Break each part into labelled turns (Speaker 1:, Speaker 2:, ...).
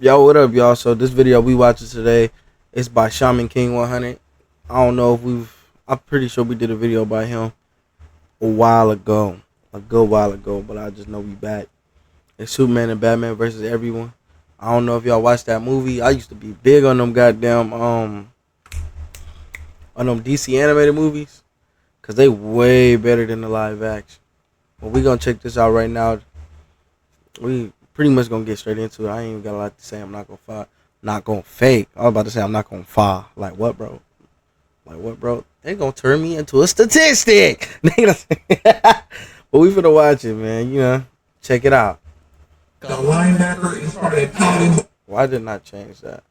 Speaker 1: Yo, what up, y'all? So this video we watching today is by Shaman King 100. I don't know if I'm pretty sure we did a video by him a while ago, a good while ago, but I just know we back. It's Superman and Batman versus everyone. I don't know if y'all watched that movie. I used to be big on them goddamn on them DC animated movies, cause they way better than the live action. But we gonna check this out right now. We pretty much gonna get straight into it. I ain't even got a lot to say. I'm not gonna fake. I was about to say I'm not gonna file. Like what, bro? Like what, bro? They gonna turn me into a statistic. But we finna watch it, man. You know, check it out.
Speaker 2: The linebacker is started pounding.
Speaker 1: Why didn't I change that?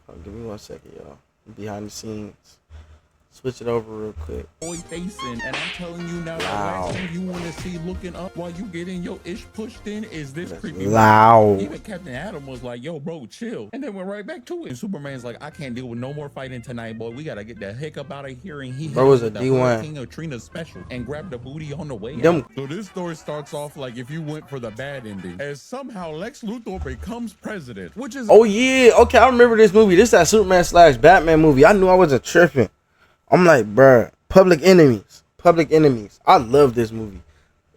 Speaker 1: Oh, give me 1 second, y'all. Behind the scenes. Switch it over real quick.
Speaker 3: Boy facing, and I'm telling you now,
Speaker 1: Wow.
Speaker 3: the last thing you want to see looking up while you getting your ish pushed in is this creepy.
Speaker 1: Loud.
Speaker 3: Even Captain Adam was like, yo, bro, chill. And then went right back to it. And Superman's like, I can't deal with no more fighting tonight, boy. We got to get the heck up out of here. And he
Speaker 1: Bro was a
Speaker 3: the
Speaker 1: D1.
Speaker 3: King of Trina special and grabbed the booty on the way
Speaker 1: Them-
Speaker 3: out. So this story starts off like if you went for the bad ending, as somehow Lex Luthor becomes president, which is...
Speaker 1: Oh, yeah. Okay, I remember this movie. This is that Superman / Batman movie. I knew I wasn't tripping. I'm like, bruh, Public Enemies. Public Enemies. I love this movie.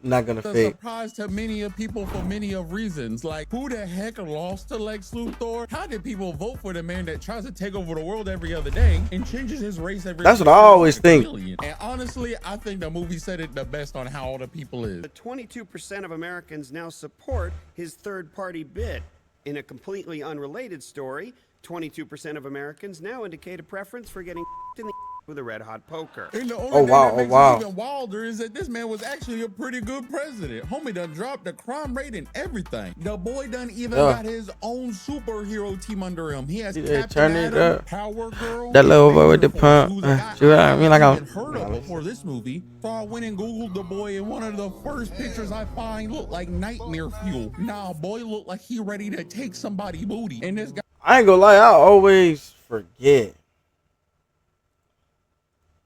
Speaker 1: Not gonna
Speaker 3: a
Speaker 1: fake.
Speaker 3: surprise to many of people for many of reasons. Like, who the heck lost to Lex Luthor? How did people vote for the man that tries to take over the world every other day and changes his race every
Speaker 1: That's what I always think.
Speaker 3: chameleon? And honestly, I think the movie said it the best on how all the people is.
Speaker 4: 22% of Americans now support his third-party bid. In a completely unrelated story, 22% of Americans now indicate a preference for getting in the with a red-hot poker.
Speaker 3: And the only
Speaker 1: Oh,
Speaker 3: thing
Speaker 1: wow,
Speaker 3: that makes
Speaker 1: wow.
Speaker 3: it even wilder is that this man was actually a pretty good president. Homie done dropped the crime rate and everything. The boy done even got his own superhero team under him. He has
Speaker 1: Yeah,
Speaker 3: Captain
Speaker 1: turn it
Speaker 3: Adam,
Speaker 1: up.
Speaker 3: Power Girl,
Speaker 1: That little boy with the
Speaker 3: Major
Speaker 1: pump.
Speaker 3: Force, who's a guy
Speaker 1: See what I mean? Like
Speaker 3: haven't
Speaker 1: I'm-
Speaker 3: even heard of before this movie. So I went and Googled the boy, and one of the first pictures I find looked like nightmare fuel. Nah, boy looked like he ready to take somebody booty. And this guy
Speaker 1: I ain't gonna lie, I always forget.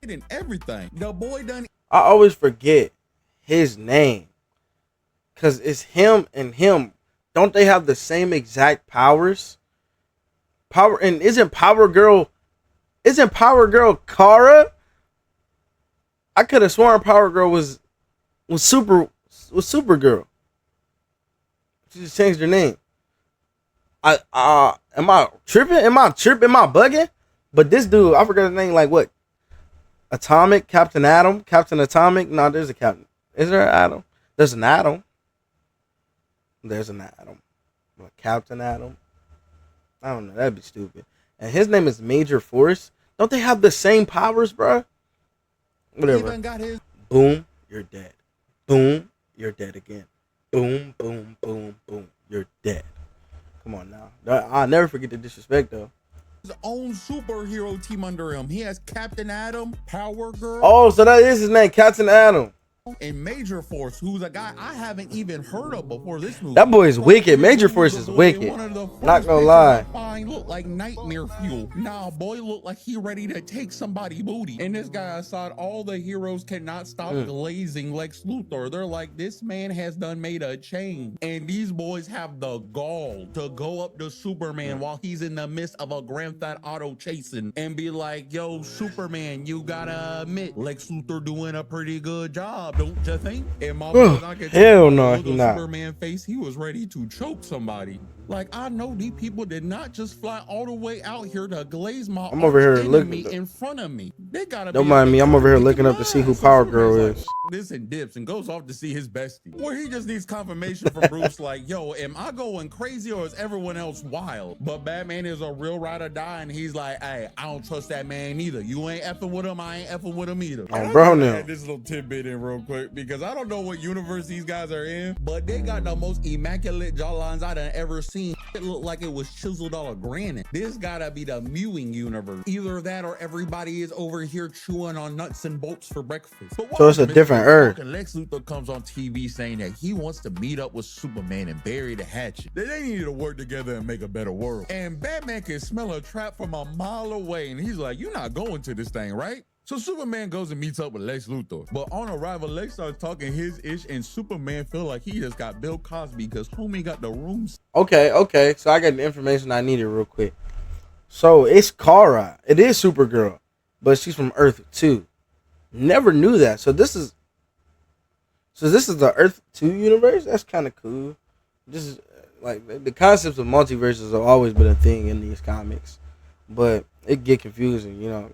Speaker 3: and everything. The boy done
Speaker 1: I always forget his name. Cause it's him and him. Don't they have the same exact powers? Isn't Power Girl Kara? I could have sworn Power Girl was Supergirl. She just changed her name. Am I tripping? Am I bugging? But this dude, I forgot his name, like what? Atomic, Captain Atom, Captain Atomic. No, there's a Captain. Is there an Atom? There's an Atom. There's an Atom. What, Captain Atom? I don't know. That'd be stupid. And his name is Major Force. Don't they have the same powers, bro? Whatever.
Speaker 3: even got his
Speaker 1: Boom, you're dead. Boom, you're dead again. Boom, boom, boom, boom. You're dead. Come on now. I'll never forget the disrespect, though.
Speaker 3: own superhero team under him. He has Captain Adam, Power Girl,
Speaker 1: Oh, so that is his name, Captain Atom.
Speaker 3: and Major Force, who's a guy I haven't even heard of before this movie.
Speaker 1: That boy is wicked. Major Force is wicked. Not gonna lie.
Speaker 3: Fine, look like nightmare fuel. Nah, boy, look like he ready to take somebody booty. And this guy aside, all the heroes cannot stop glazing Lex Luthor. They're like, this man has done made a change. And these boys have the gall to go up to Superman while he's in the midst of a Grand Theft Auto chasing and be like, yo, Superman, you gotta admit, Lex Luthor doing a pretty good job, don't you think? And my boy, I can
Speaker 1: Hell no,
Speaker 3: the
Speaker 1: he not.
Speaker 3: Superman face, he was ready to choke somebody. Like, I know these people did not just fly all the way out here to glaze my
Speaker 1: I'm over here
Speaker 3: arch
Speaker 1: looking-
Speaker 3: enemy in front of me. They gotta
Speaker 1: Don't
Speaker 3: be
Speaker 1: mind
Speaker 3: a
Speaker 1: me.
Speaker 3: big
Speaker 1: I'm over here
Speaker 3: freaking
Speaker 1: looking up to see who
Speaker 3: mind.
Speaker 1: Power
Speaker 3: So
Speaker 1: Girl
Speaker 3: Superman's
Speaker 1: is.
Speaker 3: like, this and dips and goes off to see his bestie. Where he just needs confirmation from Bruce, like, yo, am I going crazy or is everyone else wild? But Batman is a real ride or die, and he's like, hey, I don't trust that man either. You ain't effing with him, I ain't effing with him either.
Speaker 1: Oh, bro, now.
Speaker 3: Add this little tidbit in real quick because I don't know what universe these guys are in, but they got the most immaculate jawlines I done ever seen. It looked like it was chiseled on a granite. This gotta be the Mewing universe. Either that or everybody is over here chewing on nuts and bolts for breakfast. But
Speaker 1: So it's a
Speaker 3: while
Speaker 1: different
Speaker 3: Mr.
Speaker 1: Earth.
Speaker 3: Falcon, Lex Luthor comes on TV saying that he wants to meet up with Superman and bury the hatchet. That they need to work together and make a better world. And Batman can smell a trap from a mile away, and he's like, "You're not going to this thing, right?" So Superman goes and meets up with Lex Luthor. But on arrival, Lex starts talking his ish, and Superman feel like he just got Bill Cosby because homie got the rooms.
Speaker 1: Okay. So I got the information I needed real quick. So it's Kara. It is Supergirl, but she's from Earth 2. Never knew that. So this is the Earth 2 universe. That's kind of cool. This is like the concepts of multiverses have always been a thing in these comics, but it get confusing, you know.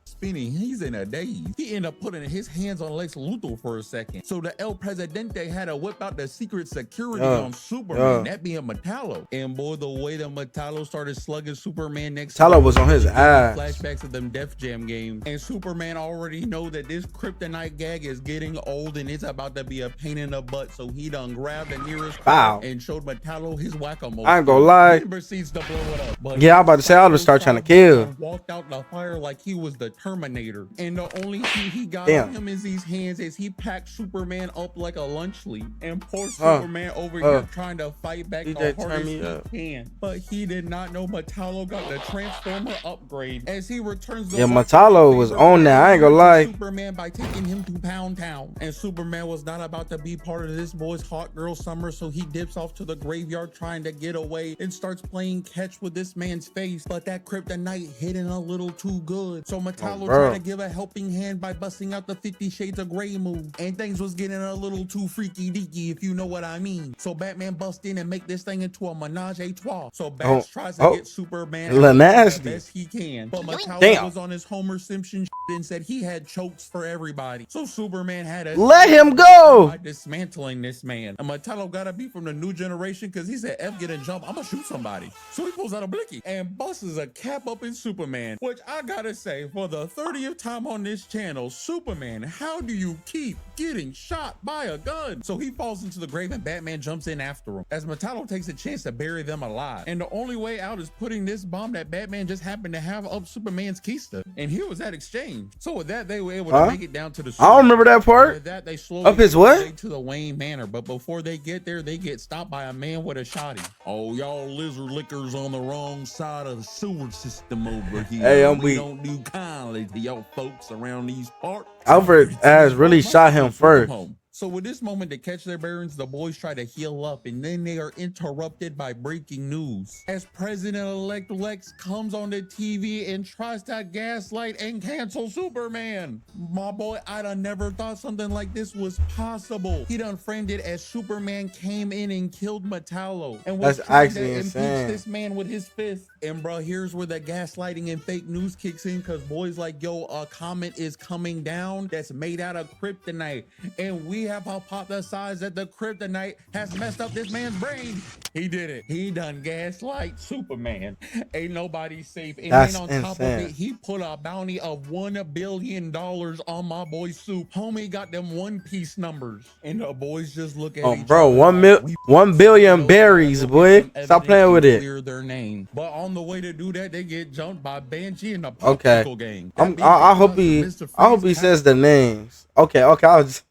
Speaker 3: Spinning, he's in a daze. He ended up putting his hands on Lex Luthor for a second. So the El Presidente had to whip out the secret security on Superman, that being Metallo. And boy, the way that Metallo started slugging Superman next to
Speaker 1: Metallo was on his ass.
Speaker 3: Flashbacks of them Def Jam games. And Superman already know that this kryptonite gag is getting old and it's about to be a pain in the butt. So he done grabbed the nearest car and showed Metallo his whack-a-mole.
Speaker 1: I ain't gonna lie.
Speaker 3: He proceeds to blow it up. But
Speaker 1: yeah, I'm about to say I would start trying to kill.
Speaker 3: Walked out the fire like he was the Terminator. And the only thing he got on him is these hands as he packed Superman up like a lunch leaf. And poor Superman over here trying to fight back the hardest he can. But he did not know Metallo got the Transformer upgrade. As he returns the
Speaker 1: Metallo was on that. I ain't gonna lie.
Speaker 3: Superman by taking him to Pound Town. And Superman was not about to be part of this boy's hot girl summer, so he dips off to the graveyard trying to get away and starts playing catch with this man's face. But that kryptonite hitting a little too good. So Metallo tried to give a helping hand by busting out the 50 Shades of Grey move. And things was getting a little too freaky deaky, if you know what I mean. So Batman bust in and make this thing into a menage a trois. So Bats tries to get Superman out the best he can. But Metallo was on his Homer Simpson and said he had chokes for everybody. So Superman had to
Speaker 1: let him go
Speaker 3: by dismantling this man. And Metallo gotta be from the new generation because he said, F get a jump, I'm gonna shoot somebody. So he pulls out a blicky and busts a cap up in Superman, which I gotta say, for the 30th time on this channel, Superman, how do you keep getting shot by a gun? So he falls into the grave and Batman jumps in after him as Metallo takes a chance to bury them alive. And the only way out is putting this bomb that Batman just happened to have up Superman's keister. And here was that exchange. So with that, they were able to make it down to the
Speaker 1: I don't remember that part.
Speaker 3: With that, they slowly
Speaker 1: up his what?
Speaker 3: To the Wayne Manor. But before they get there, they get stopped by a man with a shotty. Oh, y'all lizard lickers on the wrong side of the sewer system over here.
Speaker 1: Hey, I'm
Speaker 3: we
Speaker 1: weak.
Speaker 3: Don't do kindly to y'all folks around these parts.
Speaker 1: Alfred has really shot him first.
Speaker 3: So with this moment to catch their bearings, the boys try to heal up, and then they are interrupted by breaking news. As President-elect Lex comes on the TV and tries to gaslight and cancel Superman. My boy, I done never thought something like this was possible. He done framed it as Superman came in and killed Metallo. And was trying to impeach this man with his fist. And bro, here's where the gaslighting and fake news kicks in, because boys like, yo, a comet is coming down that's made out of kryptonite. And we have hypothesized that the kryptonite has messed up this man's brain. He did it. He done gaslight Superman. Ain't nobody safe. And
Speaker 1: that's
Speaker 3: then on top of it, he put a bounty of $1 billion on my boy Soup. Homie got them One Piece numbers. And the boys just look at each
Speaker 1: bro,
Speaker 3: other.
Speaker 1: 1 billion berries, boy. Stop playing with it.
Speaker 3: Clear their name. But on the way to do that, they get jumped by Banshee and the Popsicle Gang.
Speaker 1: I hope he says the names. Okay, I'll just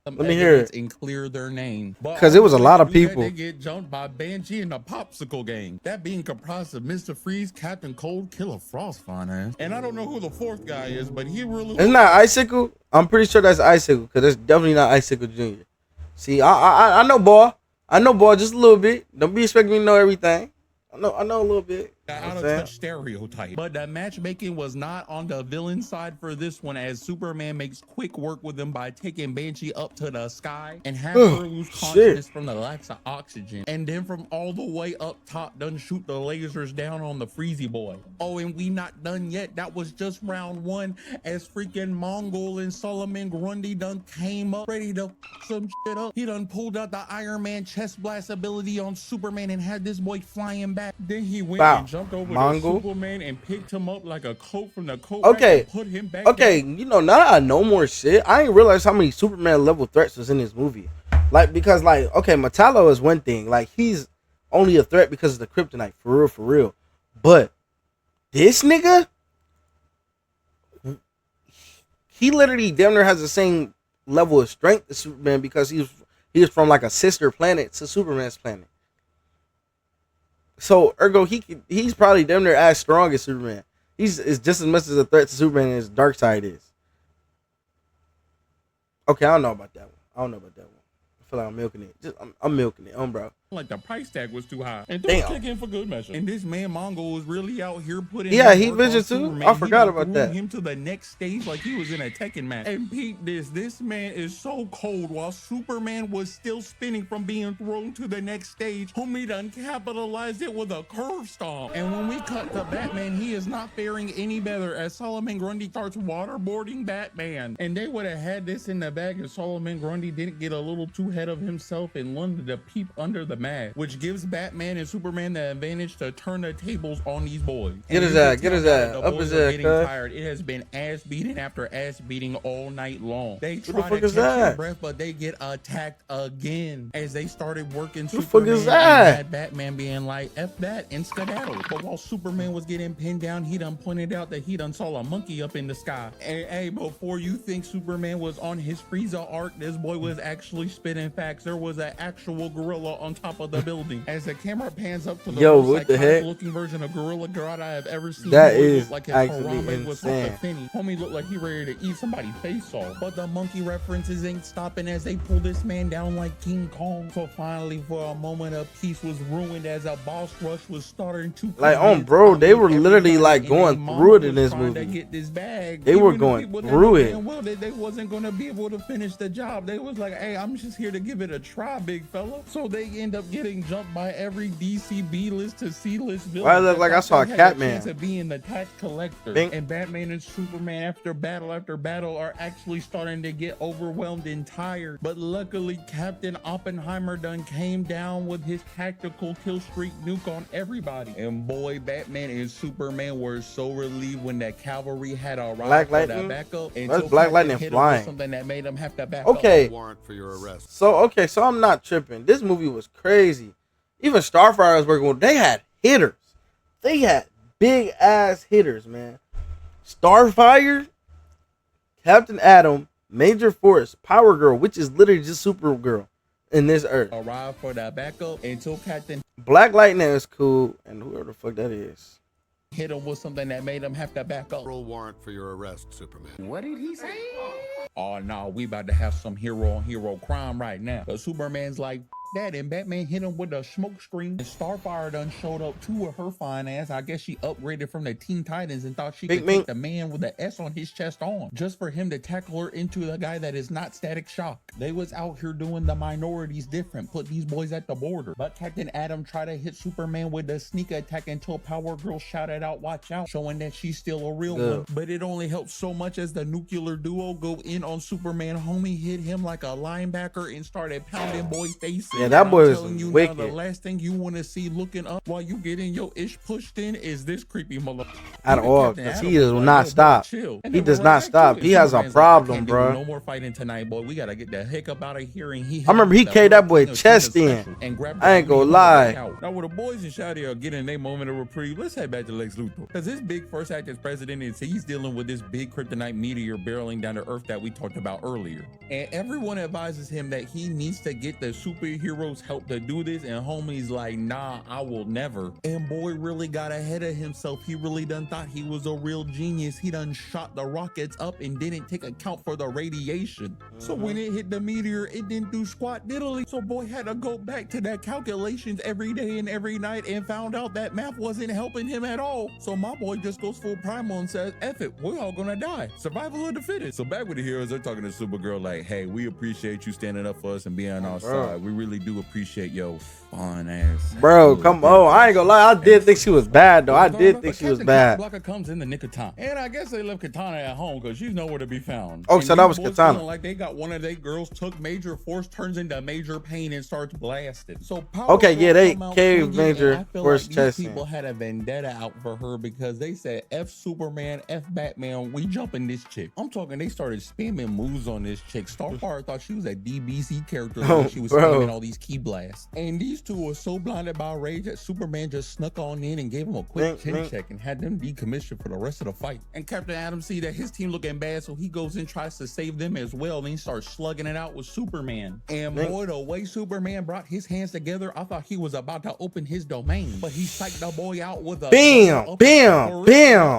Speaker 1: let me hear it
Speaker 3: and clear their name.
Speaker 1: Because it was a lot of people.
Speaker 3: They get jumped by Banshee and the Popsicle Gang. That being comprised of Mr. Freeze, Captain Cold, Killer Frost, fine ass. And I don't know who the fourth guy is, but he really.
Speaker 1: It's not Icicle. I'm pretty sure that's Icicle because it's definitely not Icicle Jr. See, I know boy just a little bit. Don't be expecting me to know everything. I know a little bit.
Speaker 3: Out of touch stereotype. But the matchmaking was not on the villain side for this one, as Superman makes quick work with him by taking Banshee up to the sky and have her lose consciousness from the lack of oxygen. And then from all the way up top, done shoot the lasers down on the Freezy boy. Oh, and we not done yet. That was just round one, as freaking Mongol and Solomon Grundy done came up ready to f some shit up. He done pulled out the Iron Man chest blast ability on Superman and had this boy flying back. Then he went and jumped over to Superman and picked him up like a coat from the coat rack and put him back down.
Speaker 1: You know, now that I know more shit, I ain't realized how many Superman level threats was in this movie. Like, because like, okay, Metallo is one thing. Like, he's only a threat because of the kryptonite, for real. But this nigga, he literally damn near has the same level of strength as Superman because he was from like a sister planet to Superman's planet. So ergo he's probably damn near as strong as Superman. He's is just as much as a threat to Superman as Darkseid is. Okay, I don't know about that one. I feel like I'm milking it. I'm milking it, bro.
Speaker 3: Like the price tag was too high, and
Speaker 1: Damn.
Speaker 3: don't kick in for good measure. And this man Mongo was really out here putting.
Speaker 1: Yeah,
Speaker 3: his
Speaker 1: he
Speaker 3: work
Speaker 1: Vision
Speaker 3: on
Speaker 1: too.
Speaker 3: Superman.
Speaker 1: I forgot
Speaker 3: He
Speaker 1: about
Speaker 3: threw
Speaker 1: that.
Speaker 3: him to the next stage like he was in a Tekken match. And Pete, this man is so cold. While Superman was still spinning from being thrown to the next stage, homie done capitalized it with a curve stomp. And when we cut to Batman, he is not faring any better as Solomon Grundy starts waterboarding Batman. And they would have had this in the bag if Solomon Grundy didn't get a little too ahead of himself and wanted to peep under the mask, which gives Batman and Superman the advantage to turn the tables on these boys.
Speaker 1: Get his ass, up his ass,
Speaker 3: Getting tired. It has been ass beating after ass beating all night long. They
Speaker 1: the
Speaker 3: try
Speaker 1: fuck
Speaker 3: to
Speaker 1: is
Speaker 3: catch their
Speaker 1: that?
Speaker 3: breath, but they get attacked again as they started working
Speaker 1: Who the fuck is
Speaker 3: Superman
Speaker 1: that?
Speaker 3: and had Batman being like, F that and skedaddle. But while Superman was getting pinned down, he done pointed out that he done saw a monkey up in the sky. And hey, before you think Superman was on his Frieza arc, this boy was actually spitting facts. There was an actual gorilla on top of the building. As the camera pans up to the
Speaker 1: Yo,
Speaker 3: most
Speaker 1: what the heck?
Speaker 3: looking version of Gorilla Grodd I have ever seen.
Speaker 1: That
Speaker 3: Boy
Speaker 1: is
Speaker 3: looked like his
Speaker 1: actually
Speaker 3: harambe was hooked
Speaker 1: insane.
Speaker 3: a penny. Homie looked like he ready to eat somebody's face off. But the monkey references ain't stopping as they pull this man down like King Kong. So finally, for a moment of peace was ruined as a boss rush was starting to
Speaker 1: Like,
Speaker 3: commence.
Speaker 1: bro, they were
Speaker 3: Everybody
Speaker 1: literally like
Speaker 3: in
Speaker 1: going
Speaker 3: their
Speaker 1: through it
Speaker 3: mom
Speaker 1: in
Speaker 3: was
Speaker 1: this
Speaker 3: trying to
Speaker 1: movie.
Speaker 3: get this bag.
Speaker 1: They were
Speaker 3: Even the
Speaker 1: going
Speaker 3: people that
Speaker 1: through
Speaker 3: knew
Speaker 1: it.
Speaker 3: damn well that they wasn't going to be able to finish the job. They was like, hey, I'm just here to give it a try, big fella. So they end up getting jumped by every DC B-list to C-list villain.
Speaker 1: Why it look like I saw a
Speaker 3: They had
Speaker 1: Catman?
Speaker 3: chance of being the tax collector.
Speaker 1: Bing.
Speaker 3: And Batman and Superman after battle are actually starting to get overwhelmed and tired. But luckily, Captain Oppenheimer done came down with his tactical kill streak nuke on everybody. And boy, Batman and Superman were so relieved when that cavalry had arrived
Speaker 1: Black
Speaker 3: for that
Speaker 1: Lightning?
Speaker 3: backup.
Speaker 1: That's
Speaker 3: until
Speaker 1: Black
Speaker 3: Captain
Speaker 1: Lightning
Speaker 3: hit him with
Speaker 1: flying.
Speaker 3: something that made them have to back
Speaker 1: Okay.
Speaker 3: up.
Speaker 5: Warrant for your arrest.
Speaker 1: So I'm not tripping. This movie was crazy. Even Starfire was working with. They had hitters. They had big ass hitters, man. Starfire, Captain Atom, Major Force, Power Girl, which is literally just Supergirl in this Earth.
Speaker 3: Arrived for that backup until Captain
Speaker 1: Black Lightning is cool, and whoever the fuck that is.
Speaker 3: hit him with something that made him have to back up.
Speaker 5: Federal warrant for your arrest, Superman.
Speaker 3: What did he say? Oh no, we about to have some hero on hero crime right now. But Superman's like that, and Batman hit him with a smoke screen. And Starfire done showed up too with her fine ass. I guess she upgraded from the Teen Titans and thought she
Speaker 1: Big
Speaker 3: could
Speaker 1: Mink.
Speaker 3: take the man with the S on his chest on, just for him to tackle her into the guy that is not Static Shock. They was out here doing the minorities different, put these boys at the border. But Captain Atom tried to hit Superman with a sneak attack until Power Girl shouted out, "Watch out," showing that she's still a real
Speaker 1: Good.
Speaker 3: one. But it only helped so much as the nuclear duo go in on Superman. Homie hit him like a linebacker and started pounding boy faces.
Speaker 1: Yeah, that
Speaker 3: And
Speaker 1: boy
Speaker 3: I'm
Speaker 1: was
Speaker 3: telling you now,
Speaker 1: wicked.
Speaker 3: the last thing you want to see looking up while you getting your ish pushed in is this creepy mother.
Speaker 1: At
Speaker 3: Even
Speaker 1: all,
Speaker 3: Captain
Speaker 1: because
Speaker 3: Adam
Speaker 1: he
Speaker 3: was
Speaker 1: does
Speaker 3: like,
Speaker 1: not
Speaker 3: "Yo, bro,
Speaker 1: stop.
Speaker 3: chill." And
Speaker 1: He
Speaker 3: then
Speaker 1: does
Speaker 3: we're
Speaker 1: not
Speaker 3: right back to
Speaker 1: stop.
Speaker 3: it.
Speaker 1: He has a
Speaker 3: Superman's like,
Speaker 1: problem,
Speaker 3: "I can't do
Speaker 1: bruh."
Speaker 3: No more fighting tonight, boy. We gotta get the heck up out of here. And he
Speaker 1: I remember he
Speaker 3: hit
Speaker 1: K'd that boy
Speaker 3: Hurricane
Speaker 1: chest
Speaker 3: Katrina
Speaker 1: in.
Speaker 3: special and grabbed
Speaker 1: I ain't
Speaker 3: the
Speaker 1: gonna
Speaker 3: homie
Speaker 1: lie.
Speaker 3: out. Now, with the boys in Shady are getting their moment of reprieve, let's head back to Lex Luthor. Because his big first act as president is he's dealing with this big kryptonite meteor barreling down to Earth that we talked about earlier. And everyone advises him that he needs to get the superheroes help to do this. And homie's like, nah, I will never. And boy really got ahead of himself. He really done thought he was a real genius. He done shot the rockets up and didn't take account for the radiation. So when it hit the meteor, it didn't do squat diddly. So boy had to go back to that calculations every day and every night and found out that math wasn't helping him at all. So my boy just goes full primal and says, F it, we're all gonna die. Survival of the fittest. So back with the heroes, they're talking to Supergirl like, hey, we appreciate you standing up for us and being on our
Speaker 1: Bro.
Speaker 3: side. We really do appreciate your fun ass.
Speaker 1: Bro, come on. I ain't gonna lie. I did think she was bad, though. I did think she was
Speaker 3: Captain
Speaker 1: bad.
Speaker 3: Blocker comes in the nick of time. And I guess they left Katana at home because she's nowhere to be found.
Speaker 1: Oh,
Speaker 3: And
Speaker 1: so that
Speaker 3: these
Speaker 1: was
Speaker 3: boys
Speaker 1: Katana.
Speaker 3: feeling like they got one of their girls took Major Force, turns into Major Pain and starts blasting. So
Speaker 1: Okay, yeah, they
Speaker 3: Power Girl
Speaker 1: caved
Speaker 3: come out swinging,
Speaker 1: Major
Speaker 3: and I feel
Speaker 1: Force
Speaker 3: like
Speaker 1: chest
Speaker 3: these
Speaker 1: in.
Speaker 3: people had a vendetta out for her because they said F Superman, F Batman, we jumping this chick. I'm talking they started spamming moves on this chick. Starfire thought she was a DBC character
Speaker 1: Oh,
Speaker 3: when she was
Speaker 1: bro.
Speaker 3: spamming all these these key blasts. And these two were so blinded by rage that Superman just snuck on in and gave him a quick chin check and had them decommissioned for the rest of the fight. And Captain Atom see that his team looking bad, so he goes in, tries to save them as well. Then he starts slugging it out with Superman. And boy, the way Superman brought his hands together, I thought he was about to open his domain. But he psyched the boy out with a bam.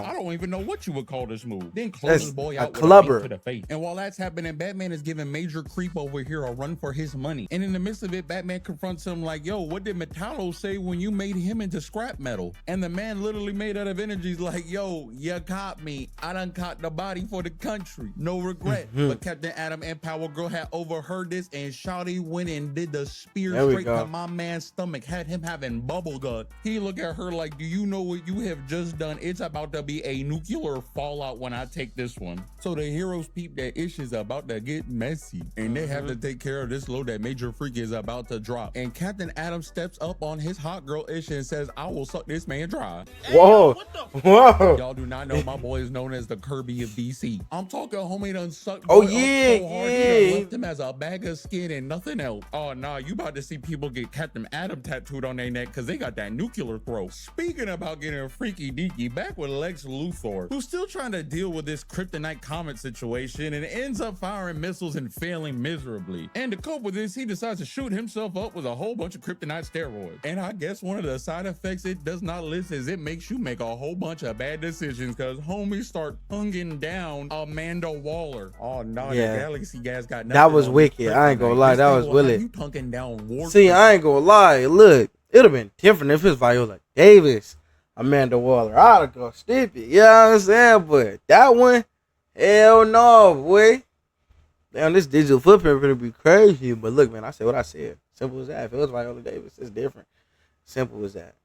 Speaker 3: I don't even know what you would call this move. Then closes the boy out with a beat to the face. And while that's happening, Batman is giving Major Creep over here a run for his money. And in the midst of it, Batman confronts him like, yo, what did Metallo say when you made him into scrap metal? And the man literally made out of energies like, yo, you caught me. I done caught the body for the country. No regret. But Captain Atom and Power Girl had overheard this, and Shawty went and did the spear straight to my man's stomach, had him having bubble gut. He looked at her like, do you know what you have just done? It's about to be a nuclear fallout when I take this one. So the heroes peep that ish is about to get messy, and they have to take care of this load that Major Freak is about to drop. And Captain Atom steps up on his hot girl ish and says, I will suck this man dry.
Speaker 1: Whoa. Whoa.
Speaker 3: Y'all do not know my boy is known as the Kirby of DC. I'm talking homie done sucked
Speaker 1: Oh
Speaker 3: boy
Speaker 1: yeah,
Speaker 3: up so hard, he done left him as a bag of skin and nothing else. Oh nah, you about to see people get Captain Atom tattooed on their neck because they got that nuclear throw. Speaking about getting freaky deaky, back with Lex Luthor, who's still trying to deal with this kryptonite comet situation and ends up firing missiles and failing miserably. And to cope with this, he decides to shoot himself up with a whole bunch of kryptonite steroids. And I guess one of the side effects it does not list is it makes you make a whole bunch of bad decisions because homies start tonguing down Amanda Waller. Oh no, the Galaxy guys got nothing.
Speaker 1: That was wicked. I ain't gonna lie, that was willing.
Speaker 3: You tonguing down War.
Speaker 1: See, I ain't gonna lie. Look, it'd have been different if it's Viola Davis, Amanda Waller. I'd have gone stupid. You know what I'm saying? But that one, hell no, boy. Damn, this digital footprint gonna be crazy. But look, man, I said what I said. Simple as that. If it was Viola Davis, it's different. Simple as that.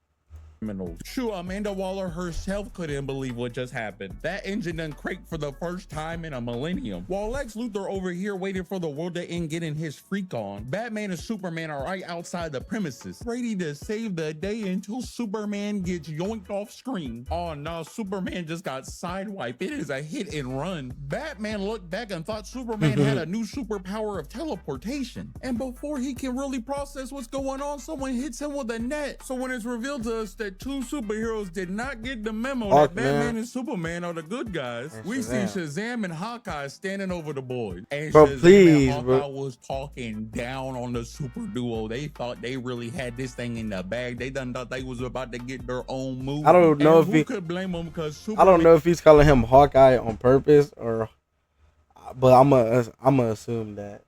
Speaker 3: Sure, Amanda Waller herself couldn't believe what just happened. That engine done cracked for the first time in a millennium. While Lex Luthor over here waiting for the world to end getting his freak on, Batman and Superman are right outside the premises, ready to save the day until Superman gets yoinked off screen. Oh no, Superman just got sidewiped. It is a hit and run. Batman looked back and thought Superman had a new superpower of teleportation. And before he can really process what's going on, someone hits him with a net. So when it's revealed to us that two superheroes did not get the memo that Batman and Superman are the good guys, we see Shazam and Hawkeye standing over the boys. And Shazam and Hawkeye was talking down on the super duo. They thought they really had this thing in the bag. They done thought they was about to get their own move.
Speaker 1: I don't know if
Speaker 3: he could blame them because
Speaker 1: I don't know if he's calling him Hawkeye on purpose or, but I'm gonna assume that.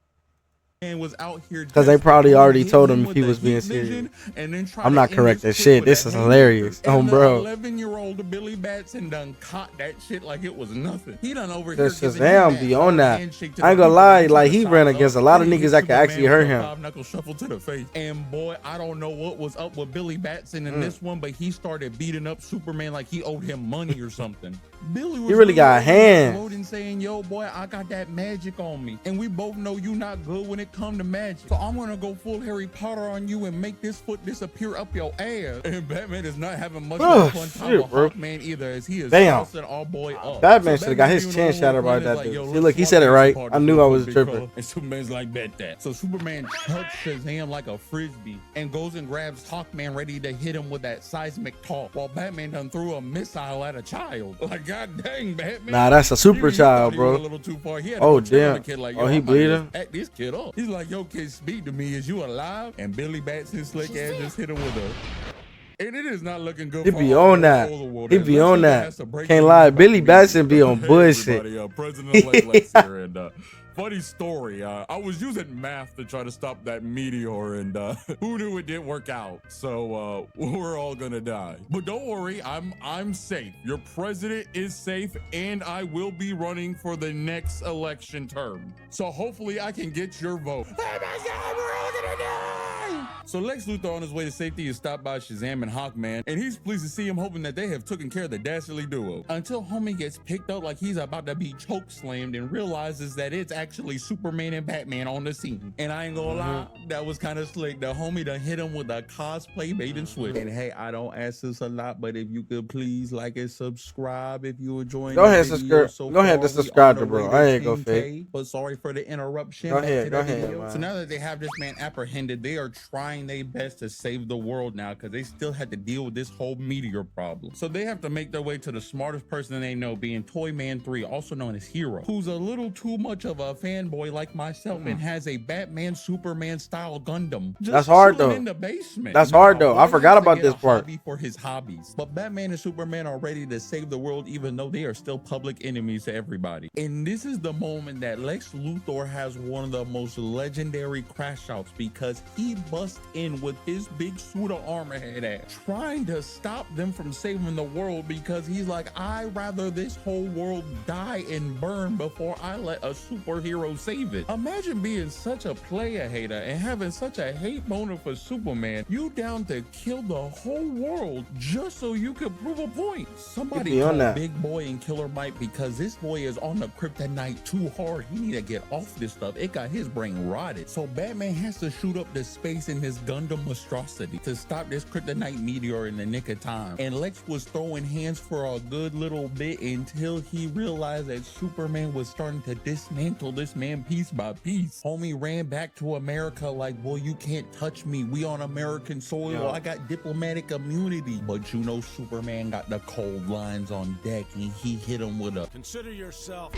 Speaker 3: And was out here
Speaker 1: because they probably already told him if he was being serious. And then I'm not correct as shit. This is hilarious. Oh, bro.
Speaker 3: 11-year-old Billy Batson done caught that shit like it was nothing. He done over here.
Speaker 1: Shazam be on that. I ain't gonna lie. Like, he ran against a lot of niggas that could actually hurt him.
Speaker 3: Five-knuckle shuffle to the face. And boy, I don't know what was up with Billy Batson in this one, but he started beating up Superman like he owed him money or something. Billy was
Speaker 1: he really got hands.
Speaker 3: And saying, yo, boy, I got that magic on me. And we both know you not good when it come to magic. So I'm gonna go full Harry Potter on you and make this foot disappear up your ass. And Batman is not having much fun time with Hawkman either, as he is tossing our boy up.
Speaker 1: Batman should have got his chin shattered by that dude. See, look, he said it right. I knew I was tripping.
Speaker 3: And Superman's like, bet that. So Superman chucks Shazam like a frisbee and goes and grabs Hawkman ready to hit him with that seismic talk, while Batman done threw a missile at a child. Like, god dang, Batman.
Speaker 1: Nah, that's a super child, bro.
Speaker 3: A little too far. He had
Speaker 1: oh damn.
Speaker 3: Like,
Speaker 1: oh, he bleeding?
Speaker 3: Act this kid up. He's like, yo, kid, speak to me. Is you alive? And Billy Batson slick ass just hit him with a. And it is not looking good.
Speaker 1: He be on that. He be on that. Can't lie. Billy Batson be on bullshit.
Speaker 3: President-elect Lex here, and funny story. I was using math to try to stop that meteor, and who knew it didn't work out? So we're all gonna die. But don't worry, I'm safe. Your president is safe, and I will be running for the next election term. So hopefully I can get your vote. Oh my God, we're all gonna die! So Lex Luthor on his way to safety is stopped by Shazam and Hawkman, and he's pleased to see him, hoping that they have taken care of the dastardly duo. Until homie gets picked up like he's about to be choke slammed and realizes that it's actually Superman and Batman on the scene. And I ain't gonna lie, that was kind of slick. The homie done hit him with a cosplay bait and switch. And hey, I don't ask this a lot, but if you could please like and subscribe if you enjoying
Speaker 1: Go ahead,
Speaker 3: the video
Speaker 1: subscribe.
Speaker 3: so
Speaker 1: Go ahead
Speaker 3: far.
Speaker 1: to
Speaker 3: We
Speaker 1: subscribe
Speaker 3: on
Speaker 1: to
Speaker 3: the
Speaker 1: bro.
Speaker 3: way
Speaker 1: I ain't go
Speaker 3: 10K,
Speaker 1: fake.
Speaker 3: but sorry for the interruption.
Speaker 1: Go
Speaker 3: Back
Speaker 1: ahead,
Speaker 3: to
Speaker 1: go
Speaker 3: the
Speaker 1: ahead,
Speaker 3: video.
Speaker 1: man.
Speaker 3: So now that they have this man apprehended, they are trying their best to save the world now because they still had to deal with this whole meteor problem. So they have to make their way to the smartest person they know, being Toy Man 3, also known as Hero, who's a little too much of a fanboy like myself and has a Batman Superman style Gundam. Just
Speaker 1: That's hard,
Speaker 3: chilling
Speaker 1: though.
Speaker 3: in the basement.
Speaker 1: That's hard, though.
Speaker 3: Boy
Speaker 1: I forgot
Speaker 3: has to
Speaker 1: about
Speaker 3: get
Speaker 1: this
Speaker 3: a
Speaker 1: part.
Speaker 3: hobby for his hobbies. But Batman and Superman are ready to save the world even though they are still public enemies to everybody. And this is the moment that Lex Luthor has one of the most legendary crash outs because he busts in with his big suit of armor head ass, trying to stop them from saving the world because he's like, I'd rather this whole world die and burn before I let a superhero save it. Imagine being such a player hater and having such a hate boner for Superman. You down to kill the whole world just so you could prove a point. Somebody
Speaker 1: be on
Speaker 3: call
Speaker 1: that.
Speaker 3: Big Boy and Killer Mike because this boy is on the kryptonite too hard. He need to get off this stuff. It got his brain rotted. So Batman has to shoot up the space in his Gundam monstrosity to stop this kryptonite meteor in the nick of time. And Lex was throwing hands for a good little bit until he realized that Superman was starting to dismantle this man piece by piece. Homie ran back to America like, boy, you can't touch me. We on American soil.
Speaker 1: Yo.
Speaker 3: I got diplomatic immunity. But you know Superman got the cold lines on deck and he hit him with a
Speaker 5: Consider yourself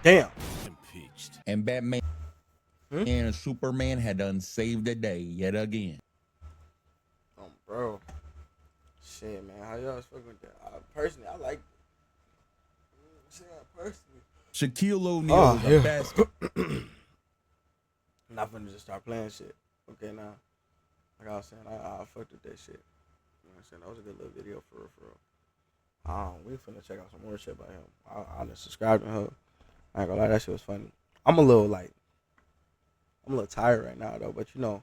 Speaker 1: Damn.
Speaker 5: impeached.
Speaker 3: and Batman and Superman had done saved the day yet again.
Speaker 1: Oh, bro. Shit, man. How y'all fucking with that? Personally, I like it. Shit, personally.
Speaker 3: Shaquille O'Neal
Speaker 1: Oh,
Speaker 3: is
Speaker 1: yeah.
Speaker 3: the best.
Speaker 1: I'm not finna just start playing shit. Okay, now. Like I was saying, I fucked with that shit. You know what I'm saying? That was a good little video for real. We finna check out some more shit by him. I just subscribed to her. I ain't gonna lie, that shit was funny. I'm a little tired right now though, but you know,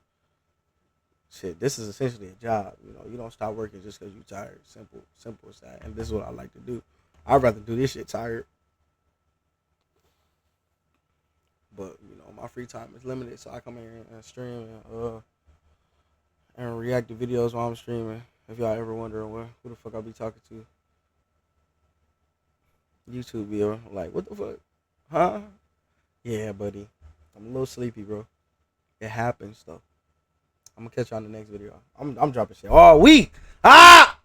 Speaker 1: shit, this is essentially a job. You know, you don't stop working just because you're tired. Simple as that. And this is what I like to do. I'd rather do this shit tired. But you know, my free time is limited, so I come here and stream and react to videos while I'm streaming. If y'all ever wondering who the fuck I be talking to, YouTube viewer, like, what the fuck, huh? Yeah, buddy, I'm a little sleepy, bro. It happens though. I'm gonna catch you on the next video. I'm dropping shit all week. Ah.